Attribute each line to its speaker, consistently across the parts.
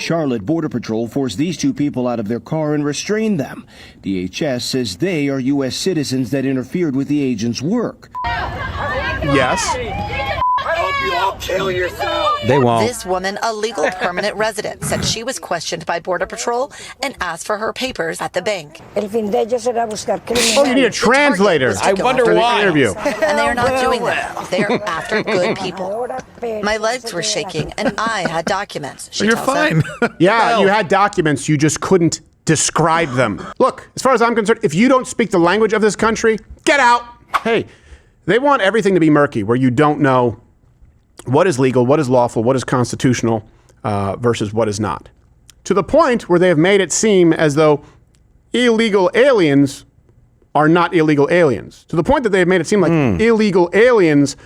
Speaker 1: Charlotte, Border Patrol forced these two people out of their car and restrained them. DHS says they are U.S. citizens that interfered with the agents' work.
Speaker 2: Yes.
Speaker 3: I hope you all kill yourself.
Speaker 4: They won't.
Speaker 5: This woman, a legal permanent resident, said she was questioned by Border Patrol and asked for her papers at the bank.
Speaker 2: Oh, you need a translator.
Speaker 4: I wonder why.
Speaker 2: Interview.
Speaker 5: And they are not doing that. They are after good people. My legs were shaking and I had documents. She
Speaker 6: You're
Speaker 5: tells
Speaker 6: fine.
Speaker 5: them.
Speaker 2: Yeah, you had documents, you just couldn't describe them. Look, as far as I'm concerned, if you don't speak the language of this country, get out. Hey, they want everything to be murky, where you don't know what is legal, what is lawful, what is constitutional versus what is not. To the point where they have made it seem as though illegal aliens are not illegal aliens. To the point that they have made it seem like illegal aliens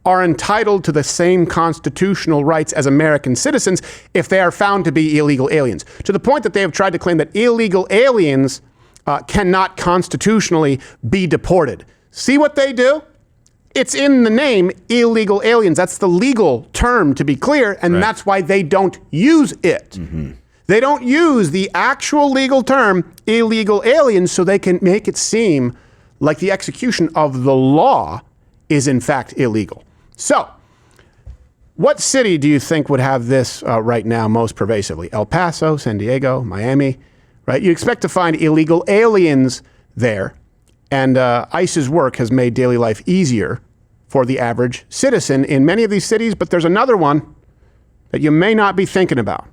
Speaker 2: are entitled to the same constitutional rights as American citizens if they are found to be illegal aliens. To the point that they have tried to claim that illegal aliens cannot constitutionally be deported. See what they do? It's in the name, illegal aliens. That's the legal term, to be clear, and that's why they don't use it. They don't use the actual legal term, illegal aliens, so they can make it seem like the execution of the law is in fact illegal. So, what city do you think would have this right now most pervasively? El Paso, San Diego, Miami, right? You expect to find illegal aliens there. And ICE's work has made daily life easier for the average citizen in many of these cities, but there's another one that you may not be thinking about.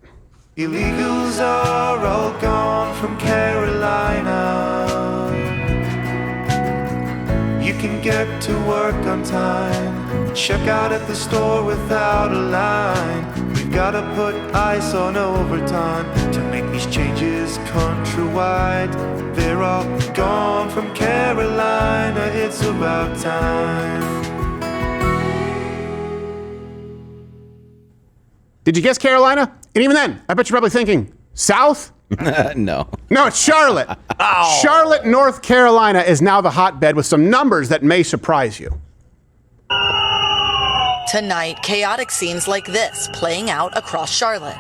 Speaker 7: Illegals are all gone from Carolina. You can get to work on time, check out at the store without a line. We've got to put ICE on overtime to make these changes countrywide. They're all gone from Carolina, it's about time.
Speaker 2: Did you guess Carolina? And even then, I bet you're probably thinking, South?
Speaker 4: No.
Speaker 2: No, it's Charlotte. Charlotte, North Carolina is now the hotbed with some numbers that may surprise you.
Speaker 5: Tonight, chaotic scenes like this playing out across Charlotte.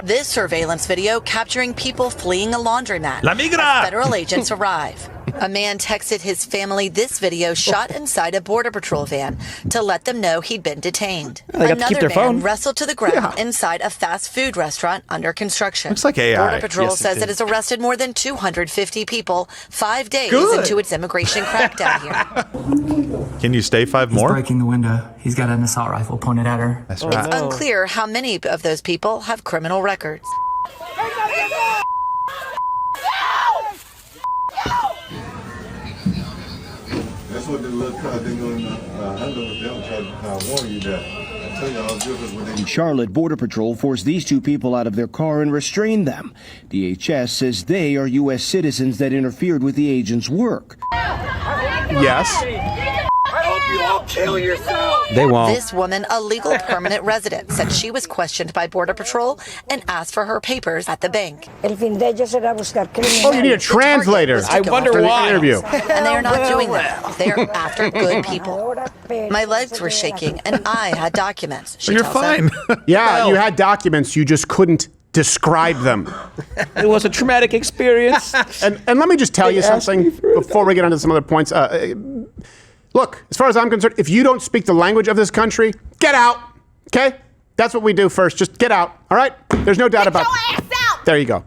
Speaker 5: This surveillance video capturing people fleeing a laundromat.
Speaker 6: La migra!
Speaker 5: As federal agents arrive. A man texted his family this video shot inside a Border Patrol van to let them know he'd been detained.
Speaker 4: They got to keep
Speaker 5: Another
Speaker 4: their
Speaker 5: man
Speaker 4: phone.
Speaker 5: wrestled to the ground inside a fast food restaurant under construction.
Speaker 6: Looks like AI.
Speaker 5: Border Patrol
Speaker 6: Yes,
Speaker 5: says
Speaker 6: it
Speaker 5: it has arrested more than 250 people 5 days
Speaker 6: Good.
Speaker 5: into its immigration crackdown here.
Speaker 6: Can you stay 5
Speaker 8: He's
Speaker 6: more?
Speaker 8: breaking the window. He's got an assault rifle pointed at her.
Speaker 6: That's
Speaker 5: It's
Speaker 6: right.
Speaker 5: unclear how many of those people have criminal records.
Speaker 9: That's what the little car they go in they'll try to warn you that. I tell you all difference when they...
Speaker 1: Charlotte, Border Patrol forced these two people out of their car and restrained them. DHS says they are U.S. citizens that interfered with the agents' work.
Speaker 2: Yes.
Speaker 3: I hope you all kill yourself.
Speaker 4: They won't.
Speaker 5: This woman, a legal permanent resident, said she was questioned by Border Patrol and asked for her papers at the bank.
Speaker 2: Oh, you need a translator.
Speaker 5: I wonder
Speaker 4: why.
Speaker 2: Interview.
Speaker 5: And they are not doing that. They are after good people. My legs were shaking and I had documents. She
Speaker 6: You're
Speaker 5: tells
Speaker 6: fine.
Speaker 5: them.
Speaker 2: Yeah, you had documents, you just couldn't describe them.
Speaker 4: It was a traumatic experience.
Speaker 2: And let me just tell you something before we get onto some other points. Look, as far as I'm concerned, if you don't speak the language of this country, get out, okay? That's what we do first. Just get out, all right? There's no doubt about it.
Speaker 10: Get your ass out!
Speaker 2: There you go.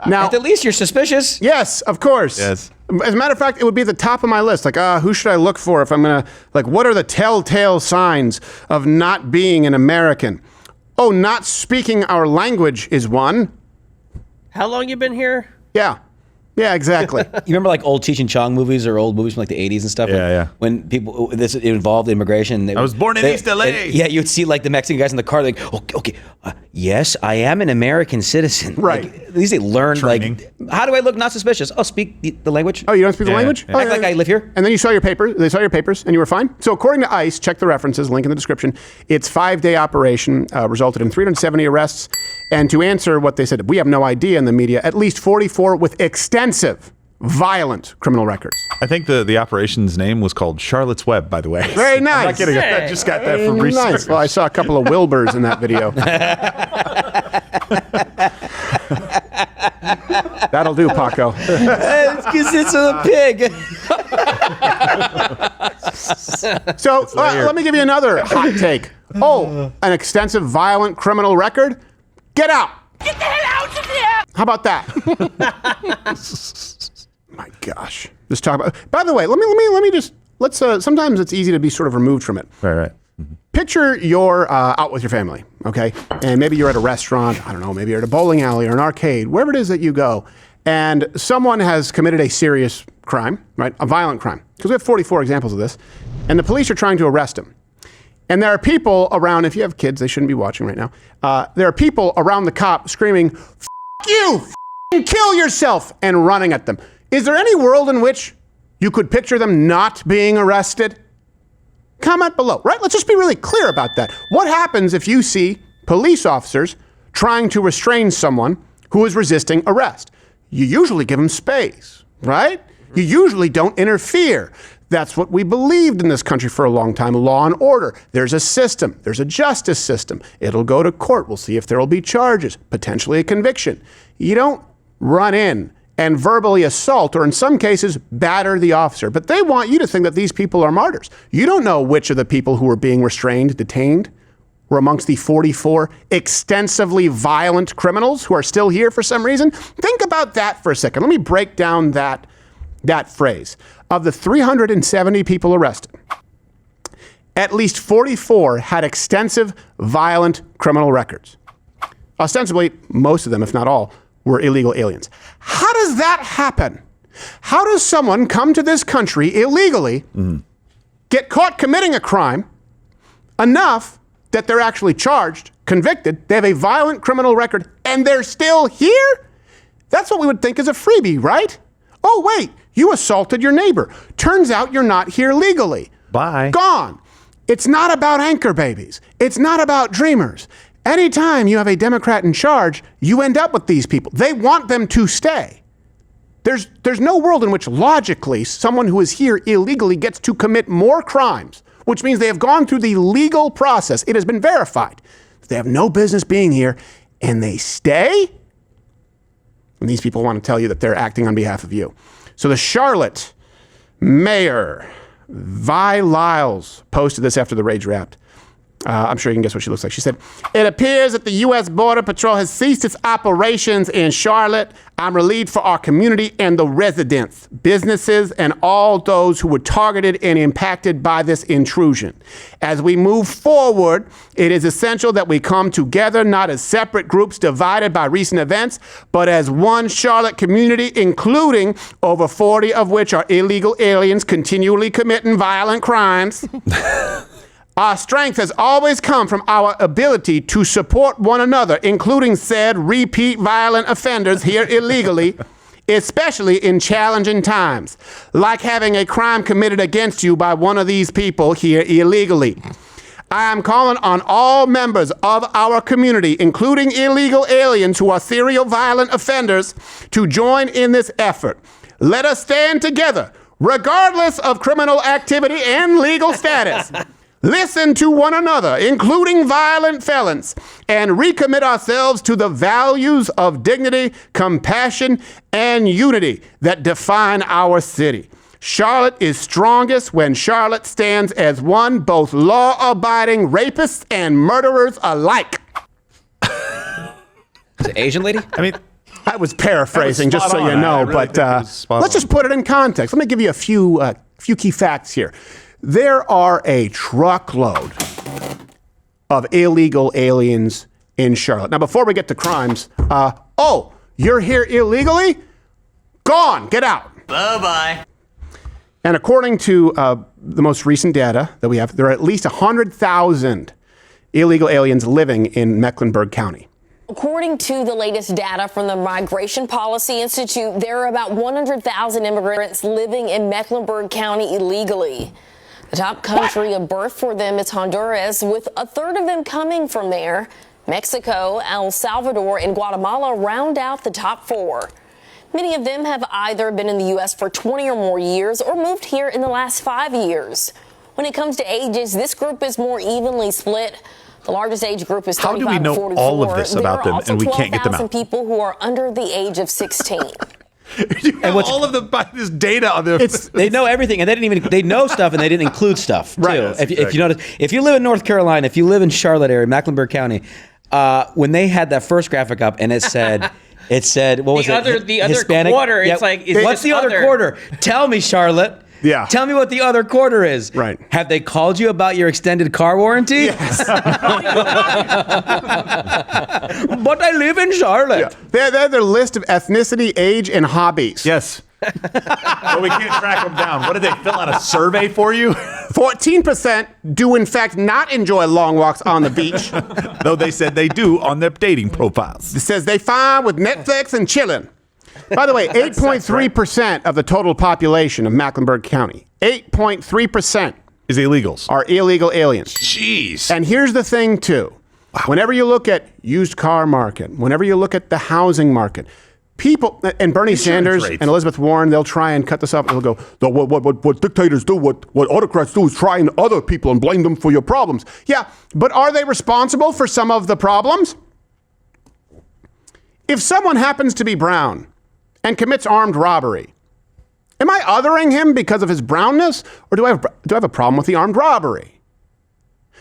Speaker 2: Now,
Speaker 4: At the least, you're suspicious.
Speaker 2: yes, of course.
Speaker 6: Yes.
Speaker 2: As a matter of fact, it would be at the top of my list. Like, who should I look for if I'm going to, like, what are the telltale signs of not being an American? Oh, not speaking our language is one.
Speaker 11: How long you been here?
Speaker 2: Yeah. Yeah, exactly.
Speaker 4: You remember like old Cheech and Chong movies or old movies from like the 80s and stuff?
Speaker 6: Yeah, yeah.
Speaker 4: When people, it involved immigration.
Speaker 6: I was born in East LA.
Speaker 4: Yeah, you'd see like the Mexican guys in the car like, okay, yes, I am an American citizen.
Speaker 2: Right.
Speaker 4: Like, at least they learned
Speaker 6: Training.
Speaker 4: like, how do I look not suspicious? Oh, speak the language.
Speaker 2: Oh, you don't speak the
Speaker 6: Yeah,
Speaker 2: language?
Speaker 6: yeah.
Speaker 2: Oh,
Speaker 4: Act like I live here.
Speaker 2: And then you saw your papers. They saw your papers, and you were fine. So according to ICE, check the references, link in the description. Its 5-day operation resulted in 370 arrests. And to answer what they said, we have no idea in the media, at least 44 with extensive violent criminal records.
Speaker 6: I think the operation's name was called Charlotte's Web, by the way.
Speaker 2: Very nice.
Speaker 6: I'm not kidding. I just got that from research.
Speaker 2: Nice. Well, I saw a couple of Wilburs in that video. That'll do, Paco.
Speaker 4: It's because it's a pig.
Speaker 2: So let me give you another hot take. Oh, an extensive violent criminal record? Get out.
Speaker 3: Get the hell out of here!
Speaker 2: How about that? My gosh. Just talk about. By the way, let me just let's. Sometimes it's easy to be sort of removed from it.
Speaker 6: Right.
Speaker 2: Picture you're out with your family, okay, and maybe you're at a restaurant. I don't know. Maybe you're at a bowling alley or an arcade, wherever it is that you go, and someone has committed a serious crime, right? A violent crime. Because we have 44 examples of this, and the police are trying to arrest him. And there are people around. If you have kids, they shouldn't be watching right now. There are people around the cop screaming, "F you! F kill yourself!" and running at them. Is there any world in which you could picture them not being arrested? Comment below, right? Let's just be really clear about that. What happens if you see police officers trying to restrain someone who is resisting arrest? You usually give them space, right? You usually don't interfere. That's what we believed in this country for a long time, law and order. There's a system. There's a justice system. It'll go to court. We'll see if there will be charges, potentially a conviction. You don't run in and verbally assault, or in some cases, batter the officer. But they want you to think that these people are martyrs. You don't know which of the people who were being restrained, detained, were amongst the 44 extensively violent criminals who are still here for some reason. Think about that for a second. Let me break down that phrase. Of the 370 people arrested, at least 44 had extensive violent criminal records. Ostensibly, most of them, if not all, were illegal aliens. How does that happen? How does someone come to this country illegally, get caught committing a crime enough that they're actually charged, convicted, they have a violent criminal record, and they're still here? That's what we would think is a freebie, right? Oh, wait, you assaulted your neighbor. Turns out you're not here legally.
Speaker 6: Bye.
Speaker 2: Gone. It's not about anchor babies. It's not about dreamers. Anytime you have a Democrat in charge, you end up with these people. They want them to stay. There's no world in which logically someone who is here illegally gets to commit more crimes, which means they have gone through the legal process. It has been verified. They have no business being here, and they stay? And these people want to tell you that they're acting on behalf of you. So the Charlotte mayor, Vi Lyles, posted this after the rage wrapped. I'm sure you can guess what she looks like. She said, "It appears that the U.S. Border Patrol has ceased its operations in Charlotte. I'm relieved for our community and the residents, businesses, and all those who were targeted and impacted by this intrusion. As we move forward, it is essential that we come together, not as separate groups divided by recent events, but as one Charlotte community, including over 40 of which are illegal aliens continually committing violent crimes." Our strength has always come from our ability to support one another, including said repeat violent offenders here illegally, especially in challenging times, like having a crime committed against you by one of these people here illegally. I am calling on all members of our community, including illegal aliens who are serial violent offenders, to join in this effort. Let us stand together, regardless of criminal activity and legal status. Listen to one another, including violent felons, and recommit ourselves to the values of dignity, compassion, and unity that define our city. Charlotte is strongest when Charlotte stands as one, both law-abiding rapists and murderers alike.
Speaker 4: Is it Asian lady?
Speaker 6: I mean,
Speaker 2: I was paraphrasing, just so you know, but let's just put it in context. Let me give you a few key facts here. There are a truckload of illegal aliens in Charlotte. Now, before we get to crimes, you're here illegally? Gone, get out.
Speaker 3: Bye-bye.
Speaker 2: And according to the most recent data that we have, there are at least 100,000 illegal aliens living in Mecklenburg County.
Speaker 10: According to the latest data from the Migration Policy Institute, there are about 100,000 immigrants living in Mecklenburg County illegally. The top country of birth for them is Honduras, with a third of them coming from there. Mexico, El Salvador, and Guatemala round out the top four. Many of them have either been in the U.S. for 20 or more years or moved here in the last 5 years. When it comes to ages, this group is more evenly split. The largest age group is 35
Speaker 6: How do we know
Speaker 10: to 44.
Speaker 6: all of this about them and we can't get them out?
Speaker 10: There are also 12,000 people who are under the age of 16.
Speaker 6: You have all of this data on their.
Speaker 4: They know everything, and they know stuff, and they didn't include stuff too.
Speaker 6: Right.
Speaker 4: If you notice, if you live in North Carolina, if you live in Charlotte area, Mecklenburg County, when they had that first graphic up, and it said, what was it?
Speaker 11: The other
Speaker 4: Hispanic?
Speaker 11: quarter.
Speaker 4: Yeah.
Speaker 11: It's like
Speaker 4: What's the other quarter? Tell me, Charlotte.
Speaker 2: Yeah.
Speaker 4: Tell me what the other quarter is.
Speaker 2: Right.
Speaker 4: Have they called you about your extended car warranty?
Speaker 2: Yes.
Speaker 4: But I live in Charlotte.
Speaker 2: Yeah. They're their list of ethnicity, age, and hobbies.
Speaker 6: Yes. But we can't track them down. What did they fill out a survey for you?
Speaker 2: 14% do in fact not enjoy long walks on the beach.
Speaker 6: Though they said they do on their dating profiles.
Speaker 2: It says they fine with Netflix and chilling. By the way, 8.3% of the total population of Mecklenburg County, 8.3%
Speaker 6: is illegals.
Speaker 2: Are illegal aliens.
Speaker 6: Jeez.
Speaker 2: And here's the thing too. Wow. Whenever you look at used car market, whenever you look at the housing market, people, and Bernie Sanders and Elizabeth Warren, they'll try and cut this up. They'll go, what dictators do, what autocrats do is try and other people and blame them for your problems. Yeah, but are they responsible for some of the problems? If someone happens to be brown and commits armed robbery, am I othering him because of his brownness, or do I have a problem with the armed robbery?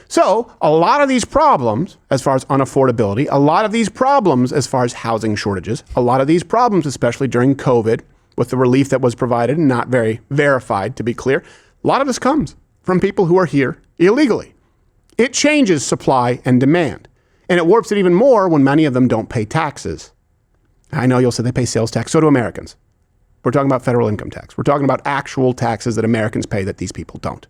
Speaker 2: So a lot of these problems, as far as unaffordability, a lot of these problems as far as housing shortages, a lot of these problems, especially during COVID, with the relief that was provided and not very verified, to be clear, a lot of this comes from people who are here illegally. It changes supply and demand, and it warps it even more when many of them don't pay taxes. I know you'll say they pay sales tax. So do Americans. We're talking about federal income tax. We're talking about actual taxes that Americans pay that these people don't,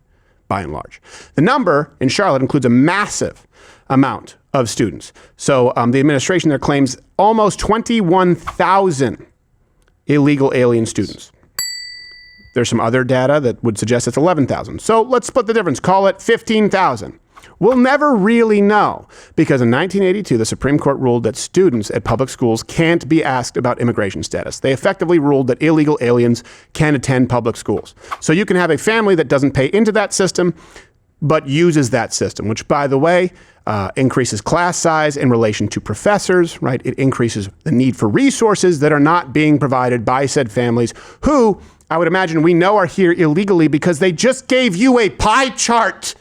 Speaker 2: by and large. The number in Charlotte includes a massive amount of students. So the administration there claims almost 21,000 illegal alien students. There's some other data that would suggest it's 11,000. So let's split the difference. Call it 15,000. We'll never really know, because in 1982, the Supreme Court ruled that students at public schools can't be asked about immigration status. They effectively ruled that illegal aliens can attend public schools. So you can have a family that doesn't pay into that system, but uses that system, which, by the way, increases class size in relation to professors, right? It increases the need for resources that are not being provided by said families, who I would imagine we know are here illegally because they just gave you a pie chart.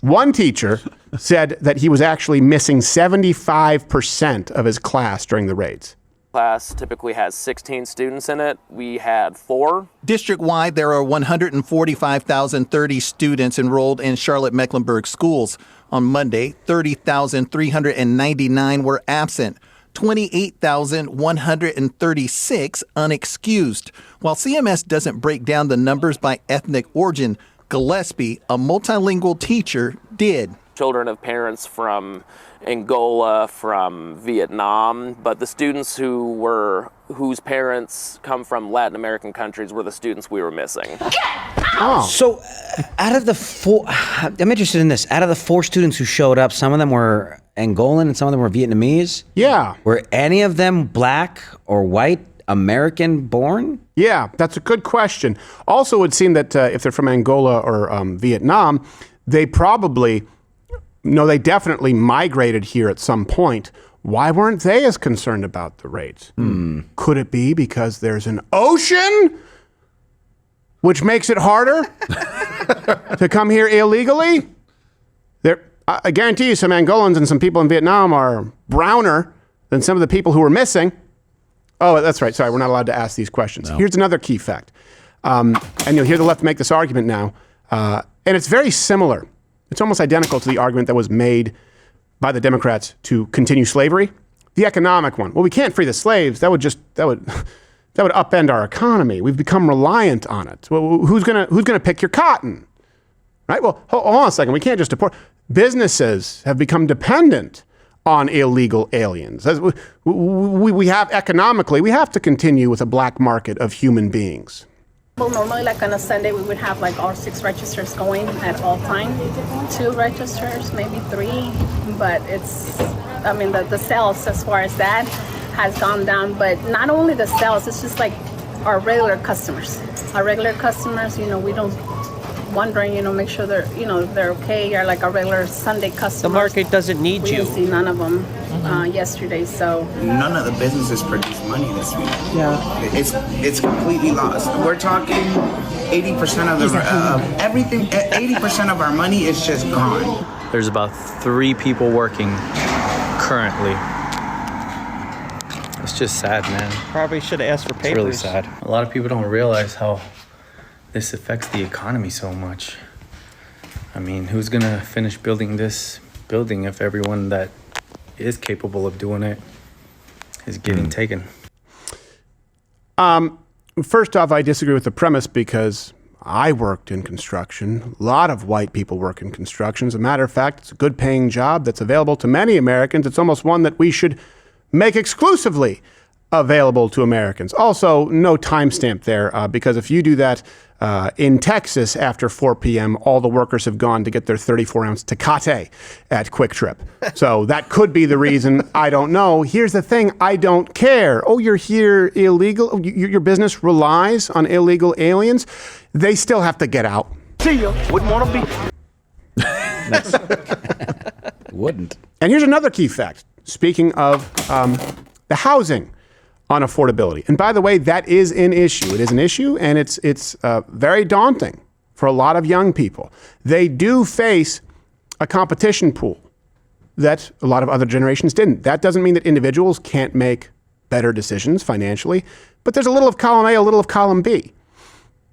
Speaker 2: One teacher said that he was actually missing 75% of his class during the raids.
Speaker 12: Class typically has 16 students in it. We had 4.
Speaker 13: District-wide, there are 145,030 students enrolled in Charlotte-Mecklenburg schools. On Monday, 30,399 were absent. 28,136 unexcused. While CMS doesn't break down the numbers by ethnic origin, Gillespie, a multilingual teacher, did.
Speaker 12: Children of parents from Angola, from Vietnam, but the students whose parents come from Latin American countries were the students we were missing.
Speaker 4: Oh. So out of the 4, I'm interested in this. Out of the 4 students who showed up, some of them were Angolan and some of them were Vietnamese?
Speaker 2: Yeah.
Speaker 4: Were any of them black or white, American born?
Speaker 2: Yeah, that's a good question. Also, it would seem that if they're from Angola or Vietnam, they definitely migrated here at some point. Why weren't they as concerned about the raids? Could it be because there's an ocean, which makes it harder to come here illegally? I guarantee you some Angolans and some people in Vietnam are browner than some of the people who were missing. Oh, that's right. Sorry, we're not allowed to ask these questions. No. Here's another key fact. And you'll hear the left make this argument now. And it's very similar. It's almost identical to the argument that was made by the Democrats to continue slavery. The economic one. Well, we can't free the slaves. That would upend our economy. We've become reliant on it. Well, who's gonna pick your cotton? Right? Well, hold on a second. We can't just deport. Businesses have become dependent on illegal aliens. As we have economically, we have to continue with a black market of human beings.
Speaker 14: Well, normally, like on a Sunday, we would have like our 6 registers going at all time. 2 registers, maybe 3, but the sales as far as that has gone down, but not only the sales, it's just like our regular customers. Our regular customers, you know, we don't wondering, you know, make sure they're okay, or like our regular Sunday customers.
Speaker 11: The market doesn't need
Speaker 14: we
Speaker 11: you.
Speaker 14: didn't see none of them yesterday, so.
Speaker 15: None of the businesses produce money this week.
Speaker 14: Yeah.
Speaker 15: It's completely lost. We're talking 80% of everything, 80% of our money is just gone.
Speaker 16: There's about 3 people working currently. It's just sad, man.
Speaker 11: Probably should have asked for papers.
Speaker 16: It's really sad. A lot of people don't realize how this affects the economy so much. I mean, who's gonna finish building this building if everyone that is capable of doing it is getting taken?
Speaker 2: First off, I disagree with the premise because I worked in construction. A lot of white people work in construction. As a matter of fact, it's a good paying job that's available to many Americans. It's almost one that we should make exclusively available to Americans. Also, no timestamp there, because if you do that in Texas after 4 p.m., all the workers have gone to get their 34-ounce Tecate at Quick Trip. So that could be the reason. I don't know. Here's the thing. I don't care. Oh, you're here illegal? Your business relies on illegal aliens? They still have to get out.
Speaker 3: See ya. Wouldn't want to be.
Speaker 4: Wouldn't.
Speaker 2: And here's another key fact. Speaking of the housing unaffordability. And by the way, that is an issue. It is an issue, and it's very daunting for a lot of young people. They do face a competition pool that a lot of other generations didn't. That doesn't mean that individuals can't make better decisions financially, but there's a little of column A, a little of column B.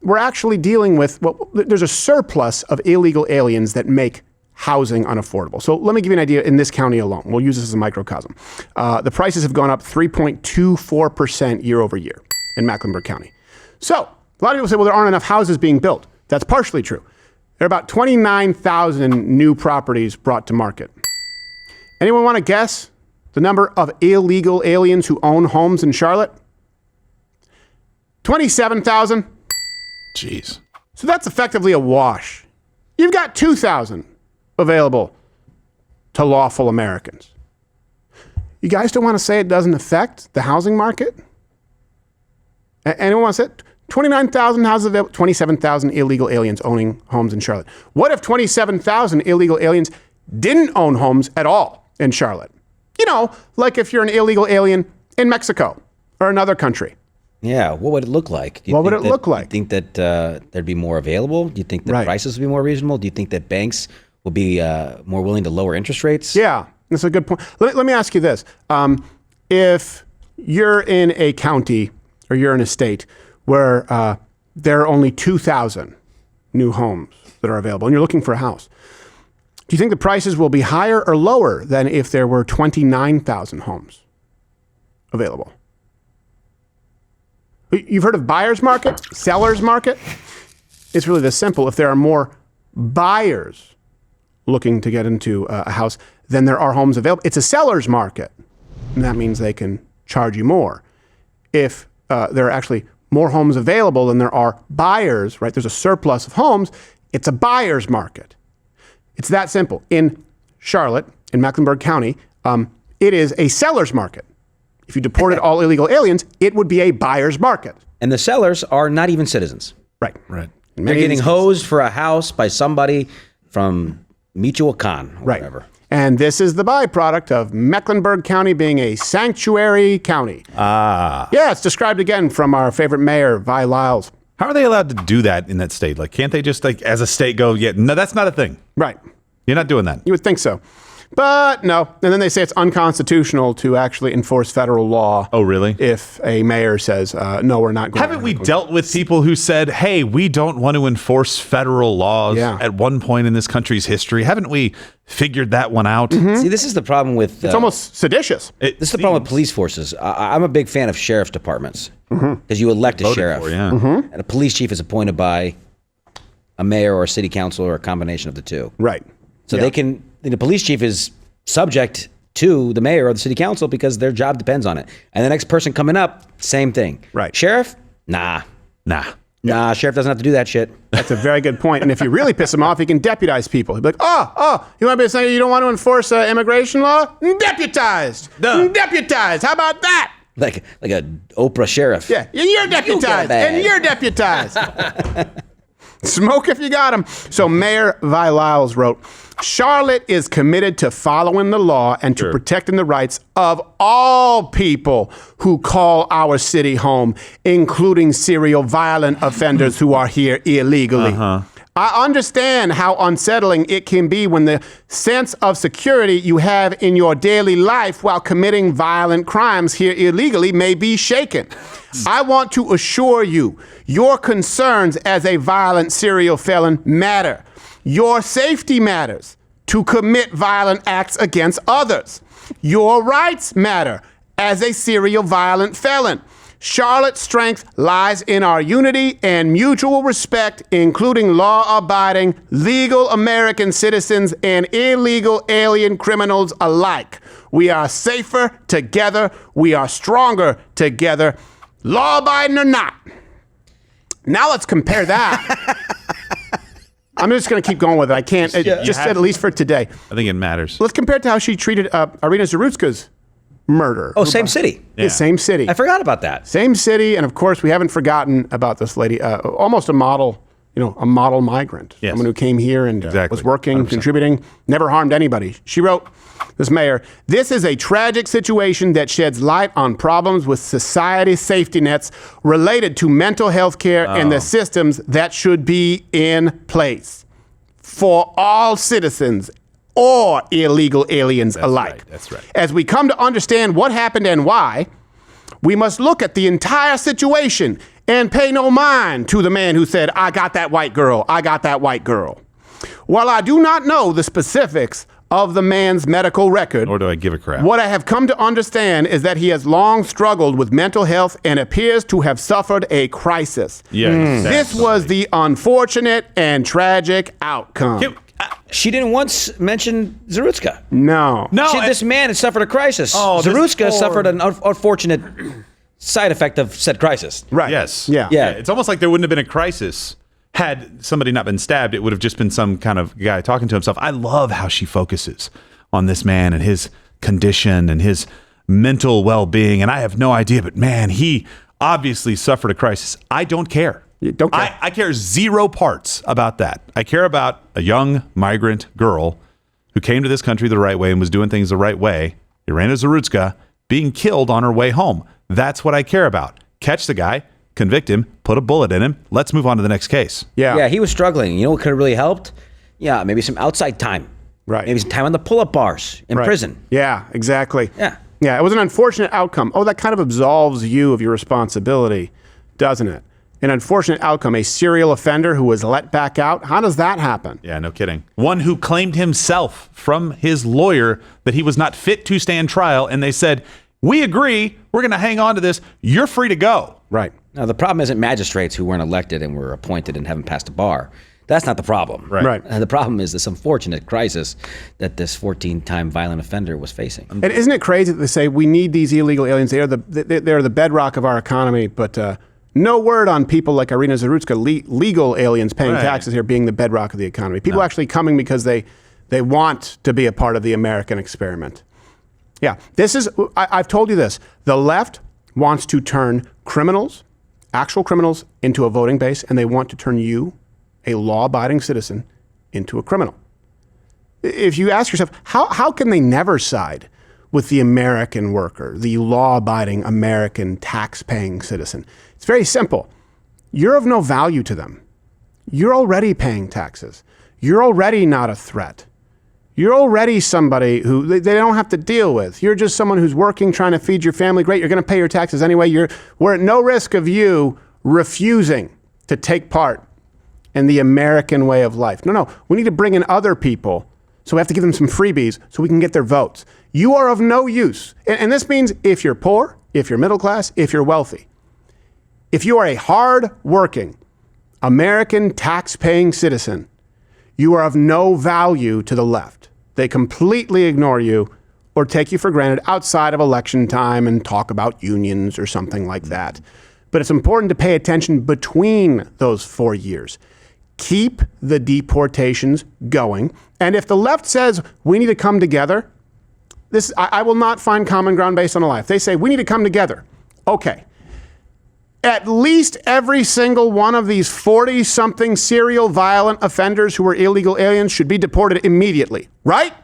Speaker 2: We're actually dealing with, there's a surplus of illegal aliens that make housing unaffordable. So let me give you an idea in this county alone. We'll use this as a microcosm. The prices have gone up 3.24% year over year in Mecklenburg County. So a lot of people say, well, there aren't enough houses being built. That's partially true. There are about 29,000 new properties brought to market. Anyone want to guess the number of illegal aliens who own homes in Charlotte? 27,000.
Speaker 6: Jeez.
Speaker 2: So that's effectively a wash. You've got 2,000 available to lawful Americans. You guys don't want to say it doesn't affect the housing market? Anyone want to say it? 29,000 houses available, 27,000 illegal aliens owning homes in Charlotte. What if 27,000 illegal aliens didn't own homes at all in Charlotte? You know, like if you're an illegal alien in Mexico or another country.
Speaker 4: Yeah, what would it look like?
Speaker 2: What would it look like?
Speaker 4: Do you think that there'd be more available? Do you think that prices would be more reasonable? Do you think that banks would be more willing to lower interest rates?
Speaker 2: Yeah, that's a good point. Let me ask you this. If you're in a county or you're in a state where there are only 2,000 new homes that are available and you're looking for a house, do you think the prices will be higher or lower than if there were 29,000 homes available? You've heard of buyer's market, seller's market? It's really this simple. If there are more buyers looking to get into a house than there are homes available, it's a seller's market. And that means they can charge you more. If there are actually more homes available than there are buyers, right? There's a surplus of homes. It's a buyer's market. It's that simple. In Charlotte, in Mecklenburg County, it is a seller's market. If you deported all illegal aliens, it would be a buyer's market.
Speaker 4: And the sellers are not even citizens.
Speaker 2: Right.
Speaker 4: They're getting hosed for a house by somebody from Michoacan or whatever.
Speaker 2: And this is the byproduct of Mecklenburg County being a sanctuary county. Yeah, it's described again from our favorite mayor, Vi Lyles.
Speaker 6: How are they allowed to do that in that state? Like, can't they just, like, as a state go, yeah, no, that's not a thing.
Speaker 2: Right.
Speaker 6: You're not doing that.
Speaker 2: You would think so. But no. And then they say it's unconstitutional to actually enforce federal law.
Speaker 6: Oh, really?
Speaker 2: If a mayor says, no, we're not going to.
Speaker 6: Haven't we dealt with people who said, hey, we don't want to enforce federal laws at one point in this country's history? Haven't we figured that one out?
Speaker 2: Mm-hmm.
Speaker 4: See, this is the problem with...
Speaker 2: it's almost seditious.
Speaker 4: This is the problem with police forces. I'm a big fan of sheriff's departments because you elect a sheriff. And a police chief is appointed by a mayor or a city council or a combination of the two.
Speaker 2: Right.
Speaker 4: So they can... The police chief is subject to the mayor or the city council because their job depends on it. And the next person coming up, same thing.
Speaker 2: Right.
Speaker 4: Sheriff? Nah, sheriff doesn't have to do that shit.
Speaker 2: That's a very good point. And if you really piss him off, he can deputize people. He'd be like, you want to be saying you don't want to enforce immigration law? Deputized. Deputized. How about that?
Speaker 4: Like a Oprah sheriff.
Speaker 2: Yeah, and you're deputized. And you're deputized. Smoke if you got him. So Mayor Vi Lyles wrote, Charlotte is committed to following the law and to protecting the rights of all people who call our city home, including serial violent offenders who are here illegally. I understand how unsettling it can be when the sense of security you have in your daily life while committing violent crimes here illegally may be shaken. I want to assure you, your concerns as a violent serial felon matter. Your safety matters to commit violent acts against others. Your rights matter as a serial violent felon. Charlotte's strength lies in our unity and mutual respect, including law-abiding, legal American citizens and illegal alien criminals alike. We are safer together. We are stronger together, law-abiding or not. Now let's compare that. I'm just going to keep going with it. I can't, at least for today.
Speaker 6: I think it matters.
Speaker 2: Let's compare it to how she treated Irina Zarutska's murder.
Speaker 4: Oh, same city.
Speaker 2: Yeah, same city.
Speaker 4: I forgot about that.
Speaker 2: Same city, and of course, we haven't forgotten about this lady, almost a model migrant.
Speaker 6: Yes.
Speaker 2: Someone who came here and was working, 100%. Contributing, never harmed anybody. She wrote, this mayor, this is a tragic situation that sheds light on problems with society's safety nets related to mental health care and the systems that should be in place for all citizens or illegal aliens alike.
Speaker 6: That's right.
Speaker 2: As we come to understand what happened and why, we must look at the entire situation and pay no mind to the man who said, I got that white girl, I got that white girl. While I do not know the specifics of the man's medical record,
Speaker 6: nor do I give a crap,
Speaker 2: what I have come to understand is that he has long struggled with mental health and appears to have suffered a crisis.
Speaker 6: Yeah,
Speaker 2: This was the unfortunate and tragic outcome.
Speaker 4: She didn't once mention Zarutska.
Speaker 2: No.
Speaker 4: This man has suffered a crisis.
Speaker 6: Oh,
Speaker 4: Zarutska suffered an unfortunate side effect of said crisis.
Speaker 2: Right.
Speaker 6: Yes.
Speaker 2: Yeah.
Speaker 6: It's almost like there wouldn't have been a crisis had somebody not been stabbed. It would have just been some kind of guy talking to himself. I love how she focuses on this man and his condition and his mental well-being. And I have no idea, but man, he obviously suffered a crisis. I don't care.
Speaker 2: You don't care.
Speaker 6: I care zero parts about that. I care about a young migrant girl who came to this country the right way and was doing things the right way, Irina Zarutska, being killed on her way home. That's what I care about. Catch the guy, convict him, put a bullet in him. Let's move on to the next case.
Speaker 4: Yeah, he was struggling. You know what could have really helped? Yeah, maybe some outside time.
Speaker 2: Right.
Speaker 4: Maybe some time on the pull-up bars in prison.
Speaker 2: Yeah, exactly.
Speaker 4: Yeah.
Speaker 2: Yeah, it was an unfortunate outcome. Oh, that kind of absolves you of your responsibility, doesn't it? An unfortunate outcome, a serial offender who was let back out. How does that happen?
Speaker 6: Yeah, no kidding. One who claimed himself from his lawyer that he was not fit to stand trial, and they said, we agree, we're going to hang on to this, you're free to go.
Speaker 2: Right.
Speaker 4: Now, the problem isn't magistrates who weren't elected and were appointed and haven't passed a bar. That's not the problem.
Speaker 2: Right.
Speaker 4: The problem is this unfortunate crisis that this 14-time violent offender was facing.
Speaker 2: And isn't it crazy that they say we need these illegal aliens? They're the bedrock of our economy, but no word on people like Irina Zarutska, legal aliens paying taxes here being the bedrock of the economy. People actually coming because they want to be a part of the American experiment. Yeah, I've told you this. The left wants to turn criminals, actual criminals, into a voting base, and they want to turn you, a law-abiding citizen, into a criminal. If you ask yourself, how can they never side with the American worker, the law-abiding American tax-paying citizen? It's very simple. You're of no value to them. You're already paying taxes. You're already not a threat. You're already somebody who they don't have to deal with. You're just someone who's working, trying to feed your family. Great, you're going to pay your taxes anyway. We're at no risk of you refusing to take part in the American way of life. No, we need to bring in other people, so we have to give them some freebies so we can get their votes. You are of no use. And this means if you're poor, if you're middle class, if you're wealthy, if you are a hard-working American tax-paying citizen, you are of no value to the left. They completely ignore you or take you for granted outside of election time and talk about unions or something like that. But it's important to pay attention between those 4 years. Keep the deportations going. And if the left says we need to come together, I will not find common ground based on a lie. If they say we need to come together, okay. At least every single one of these 40-something serial violent offenders who are illegal aliens should be deported immediately, right?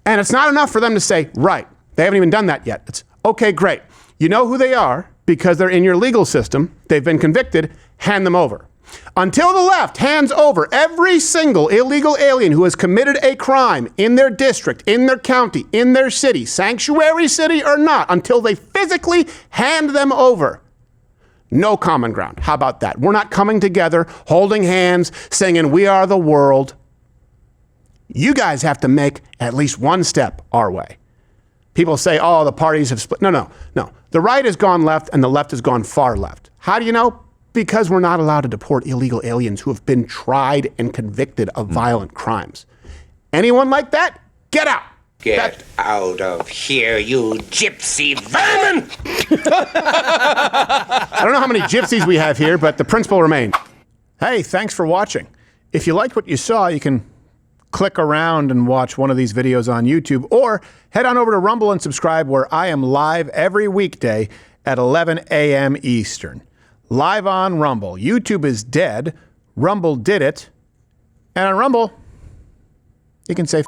Speaker 2: And it's not enough for them to say, right. They haven't even done that yet. It's, okay, great. You know who they are because they're in your legal system. They've been convicted. Hand them over. Until the left hands over every single illegal alien who has committed a crime in their district, in their county, in their city, sanctuary city or not, until they physically hand them over. No common ground. How about that? We're not coming together, holding hands, singing, we are the world. You guys have to make at least one step our way. People say, oh, the parties have split. No. The right has gone left and the left has gone far left. How do you know? Because we're not allowed to deport illegal aliens who have been tried and convicted of violent crimes. Anyone like that? Get out.
Speaker 17: Get out of here, you gypsy vermin!
Speaker 2: I don't know how many gypsies we have here, but the principle remains. Hey, thanks for watching. If you liked what you saw, you can click around and watch one of these videos on YouTube, or head on over to Rumble and subscribe, where I am live every weekday at 11 a.m. Eastern. Live on Rumble. YouTube is dead. Rumble did it. And on Rumble, you can say